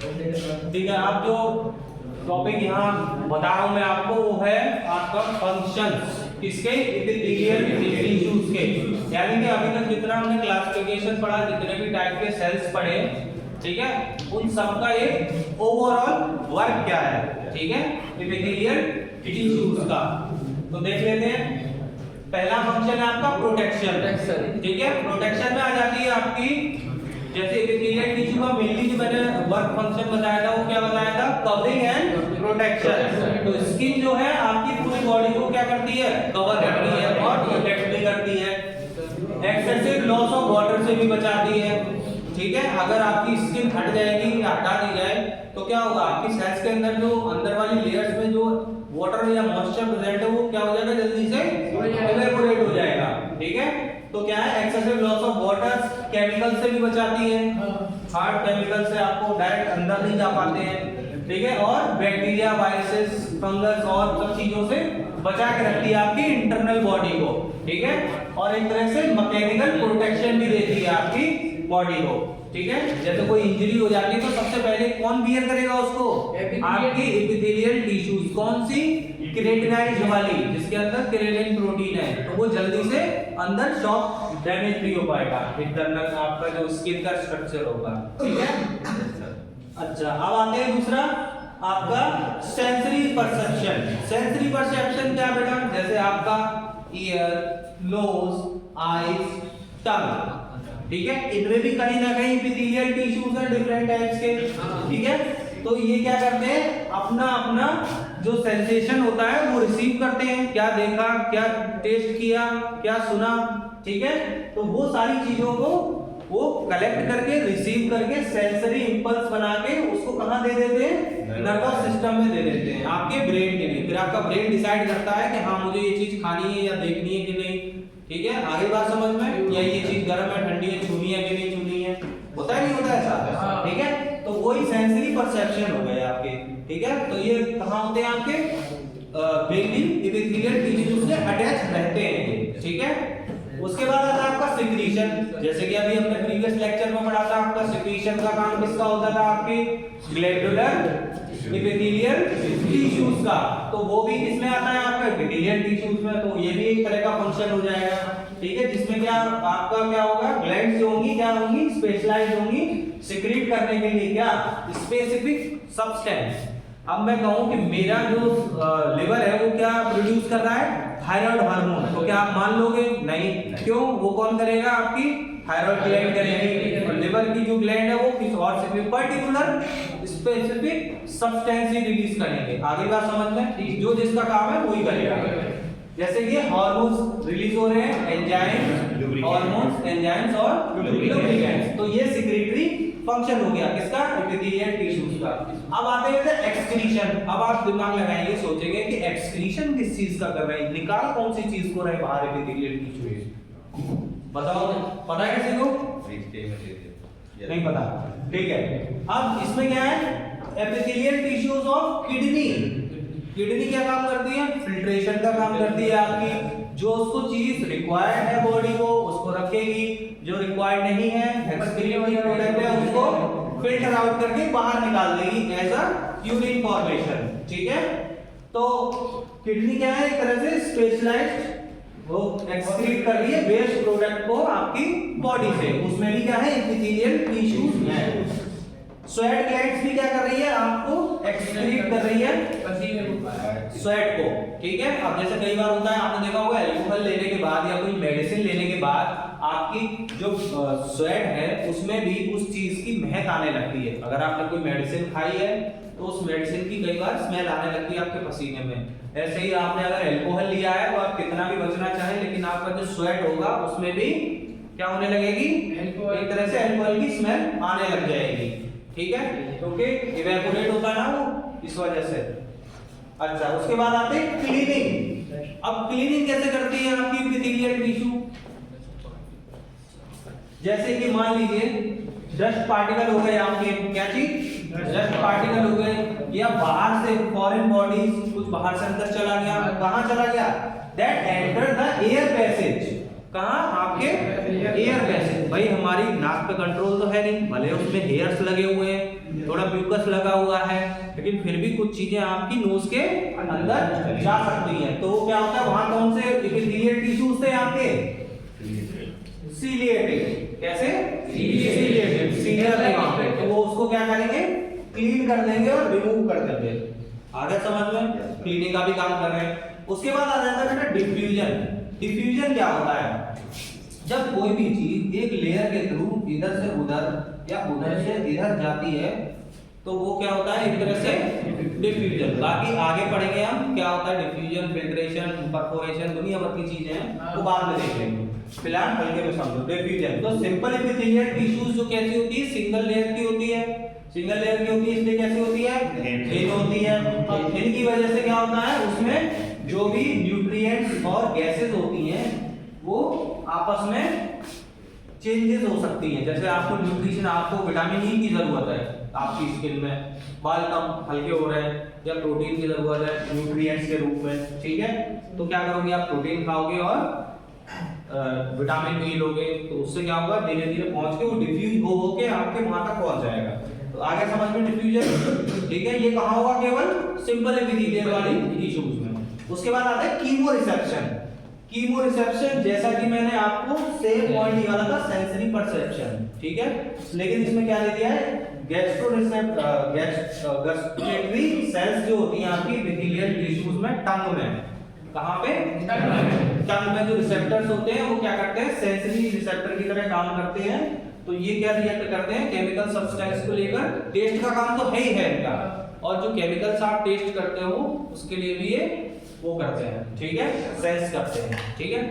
ठीक है, आप जो टॉपिक यहाँ बता रहा हूँ मैं आपको वो है आपका फंक्शंस किसके एपिथेलियल टिश्यूज के। यानी कि अभी तक जितना हमने क्लासिफिकेशन पढ़ा, जितने भी टाइप के सेल्स पढ़े, ठीक है, उन सबका एक ओवरऑल वर्क क्या है, ठीक है, एपिथेलियल टिश्यूज का। तो देख लेते हैं। पहला फंक्शन है आपका प्रोटेक्शन, ठीक है। प्रोटेक्शन में आ जाती है आपकी, जैसे एपिथेलियल टिश्यू का मेनली जो मैंने वर्क फंक्शन बताया था वो क्या बताया था, कवरिंग एंड प्रोटेक्शन। तो स्किन जो है आपकी पूरी बॉडी को क्या करती है, कवर करती है और प्रोटेक्ट भी करती है। एक्सेसिव लॉस ऑफ वाटर से भी बचाती है, ठीक है। अगर आपकी स्किन हट जाएगी या हटा दी जाए तो क्या होगा, आपकी सेल्स के अंदर जो अंदर वाली लेयर्स में जो वाटर या मॉइस्चर प्रेजेंट है वो क्या हो जाएगा, जल्दी से इवेपोरेट हो जाएगा, ठीक है। तो क्या है, excessive loss of water chemical से भी बचाती है, हार्ड केमिकल से आपको डायरेक्ट अंदर नहीं जा पाते हैं, ठीक है। और बैक्टीरिया, वायरसेस, फंगस और सब चीजों से बचा के रखती है आपकी इंटरनल बॉडी को, ठीक है। और एक तरह से मैकेनिकल प्रोटेक्शन भी देती है आपकी बॉडी को, ठीक है। जैसे कोई इंजरी हो जाती है तो सबसे पहले कौन बियर करेगा उसको, आपकी एपिथेलियल टिश्यूज। कौन सी, केराटिनाइज वाली, जिसके अंदर केराटिन प्रोटीन है, तो वो जल्दी से अंदर शॉक डैमेज नहीं हो पाएगा, इंटरनल आपका जो स्किन का स्ट्रक्चर होगा, ठीक है। अच्छा, अब आते हैं दूसरा आपका सेंसरी परसेप्शन। सेंसरी परसेप्शन क्या बेटा, जैसे आपका ईयर, नोज, आईज, टंग, ठीक है। इनमें भी कहीं ना कहीं एपिथेलियल टिश्यूज हैं डिफरेंट टाइप्स के, ठीक है। तो ये क्या करते हैं, अपना अपना जो सेंसेशन होता है वो रिसीव करते हैं, क्या देखा, क्या टेस्ट किया, क्या सुना, ठीक है। तो वो सारी चीजों को वो कलेक्ट करके, रिसीव करके, सेंसरी इंपल्स बना के उसको कहाँ दे देते हैं, नर्वस सिस्टम में दे देते हैं, आपके ब्रेन के लिए। फिर आपका ब्रेन डिसाइड करता है कि हाँ मुझे ये चीज खानी है या देखनी है कि नहीं, ठीक है। आगे बात समझ में, या ये चीज गर्म है, ठंडी है, छूनी है कि नहीं छूनी है, होता है नहीं होता ऐसा, ठीक है। तो वही सेंसरी परसेप्शन हो गए आपके, ठीक है। तो ये कहाँ होते हैं आपके, मेनली एपिथेलियल टिश्यूज से अटैच रहते हैं, ठीक है। उसके बाद आता है आपका सिक्रीशन। जैसे कि अभी हमने प्रीवियस लेक्चर में पढ़ा था, आपका सिक्रीशन का काम किसका होता था, आपके ग्लैंडुलर एपिथेलियल टिश्यूज का। तो वो भी किसमें आता है, आपका एपिथेलियल टिश्यूज में। तो ये भी एक तरह का फंक्शन हो जाएगा, ठीक है। जिसमें क्या आपका क्या होगा, ग्लैंड्स जो होंगी क्या होंगी, स्पेशलाइज्ड होंगी सिक्रीट करने के लिए क्या, स्पेसिफिक सब्सटेंस। अब मैं कहूं कि मेरा जो लिवर है वो क्या प्रोड्यूस कर रहा है, थायराइड हार्मोन, तो क्या आप मान लोगे, नहीं। क्यों, वो कौन करेगा, आपकी थायराइड ग्लैंड करेगी। और लिवर की जो ग्लैंड है वो किस और से पर्टिकुलर स्पेसिफिक सब्सटेंस ही रिलीज करेंगे। आगे बात समझ में, जो जिसका काम है वही करेगा। जैसे कि हार्मोन्स रिलीज हो रहे हैं, एंजाइम्स, हार्मोन्स, एंजाइम्स और लुब्रिकेंट्स, तो ये सिक्रेटरी फंक्शन हो गया किसका, एपिथेलियल टिश्यूज का। अब आते हैं एक्सक्रीशन। अब आप दिमाग लगाएंगे, सोचेंगे कि एक्सक्रीशन किस चीज का कर रहे हैं, निकाल कौन सी चीज को रहे बाहर एपिथेलियल टिश्यूज, बताओ, पता है किसी को, नहीं पता, ठीक है। अब इसमें क्या है, epithelial tissues of kidney. Kidney क्या काम करती है, फिल्ट्रेशन का काम करती है आपकी। जो उसको चीज रिक्वायर्ड है बॉडी को उसको रखेगी, जो रिक्वायर्ड नहीं है, एक्सक्रीटरी प्रोडक्ट है, उसको फिल्टर आउट करके बाहर निकाल देगी एज अ यूरिन फॉर्मेशन, ठीक है। तो किडनी क्या है, एक तरह से स्पेशलाइज्ड, वो एक्सक्रीट कर रही है वेस्ट प्रोडक्ट को आपकी बॉडी से। उसमें भी क्या है, एपिथेलियल टिश्यूज है। स्वेट ग्लैंड्स भी क्या कर रही है, आपको एक्सक्रीट कर रही है स्वेट को, ठीक है। अब जैसे कई बार होता है, आपने देखा होगा अल्कोहल लेने के बाद या कोई मेडिसिन लेने के बाद आपकी जो स्वेट है उसमें भी उस चीज की महक आने लगती है। अगर आपने कोई मेडिसिन खाई है तो उस मेडिसिन की कई बार स्मेल आने लगती है आपके पसीने में। ऐसे ही आपने अगर अल्कोहल लिया है तो आप कितना भी बचना चाहें, लेकिन आपका जो स्वेट होगा उसमें भी क्या होने लगेगी, एक तरह से अल्कोहल की स्मेल आने लग जाएगी, ठीक है, क्योंकि इवेपोरेट होता है ना वो, इस वजह से। अच्छा, उसके बाद आते हैं क्लीनिंग। अब क्लीनिंग कैसे करती है आपकी एपिथेलियल टिश्यू, जैसे कि मान लीजिए डस्ट पार्टिकल हो गए आपके, क्या चीज, डस्ट पार्टिकल हो गए, या बाहर से फॉरेन बॉडीज कुछ बाहर से अंदर चला गया, कहां चला गया, that enter the air passage, कहाँ आपके एयर पैसेज। भाई हमारी नाक पे कंट्रोल तो है नहीं, भले उसमें हेयर्स लगे हुए हैं, थोड़ा म्यूकस लगा हुआ है, लेकिन फिर भी कुछ चीजें आपकी नोज के अंदर जा सकती हैं। तो वो क्या होता है, वहां कौन से एपिथेलियल टिश्यूज थे आपके, सीलिएटेड। कैसे, सीलिएटेड, सीलियर थे वहां पे, तो वो उसको क्या करेंगे, क्लीन कर देंगे और रिमूव कर देंगे। आगे समझ में, क्लीनिंग का भी काम कर रहे हैं। उसके बाद आ जाता है बेटा डिफ्यूजन। डिफ्यूजन क्या होता है, जब कोई भी चीज एक लेयर के थ्रू इधर से उधर या उधर से इधर जाती है तो वो क्या होता है, एक तरह से डिफ्यूजन। बाकी आगे पढ़ेंगे हम क्या होता है डिफ्यूजन, फिल्ट्रेशन, परफोरेशन, दुनिया भर की चीजें हैं वो बाद में देख लेंगे, फिलहाल हल्के में समझो डिफ्यूजन। तो सिंपल एपिथेलियल टिश्यूज जो कैसी होती है, सिंगल लेयर की होती है। सिंगल लेयर की होती है इसलिए कैसी होती है, थिन होती है। और थिन की वजह से क्या होता है, उसमें जो भी न्यूट्रिएंट्स और गैसेस होती हैं वो आपस में चेंजेस हो सकती हैं। जैसे आपको न्यूट्रिशन, आपको विटामिन ई की जरूरत है आपकी स्किन में, बाल कम हल्के हो रहे हैं, या प्रोटीन की जरूरत है न्यूट्रिएंट्स के रूप में, ठीक है। तो क्या करोगे आप, प्रोटीन खाओगे और विटामिन ई लोगे, तो उससे क्या होगा, धीरे धीरे पहुंच के वो डिफ्यूज हो के आपके वहां तक पहुंच जाएगा। तो आगे समझ में डिफ्यूजन, ठीक है। ये कहां होगा, केवल सिंपल एपिथेलियल वाली टिश्यूज में। उसके बाद आता है कीमो रिसेप्शन। कीमो रिसेप्शन जैसा कि मैंने आपको सेम पॉइंट निकाला था, सेंसरी परसेप्शन, ठीक है। लेकिन इसमें क्या दे दिया है, गैस्ट्रोरेसेप्टरी सेल्स जो होती हैं आपकी एपिथेलियल टिश्यूज में, टंग में, कहां पे, टंग में जो रिसेप्टर्स होते हैं वो क्या करते हैं, सेंसरी रिसेप्टर की तरह काम करते हैं। तो ये क्या रिएक्ट करते हैं, केमिकल सब्सटेंस को लेकर, टेस्ट का काम तो है ही है इनका, और जो केमिकल्स आप टेस्ट करते हो उसके लिए भी ये वो करते हैं, ठीक है, सेंस करते हैं, ठीक है।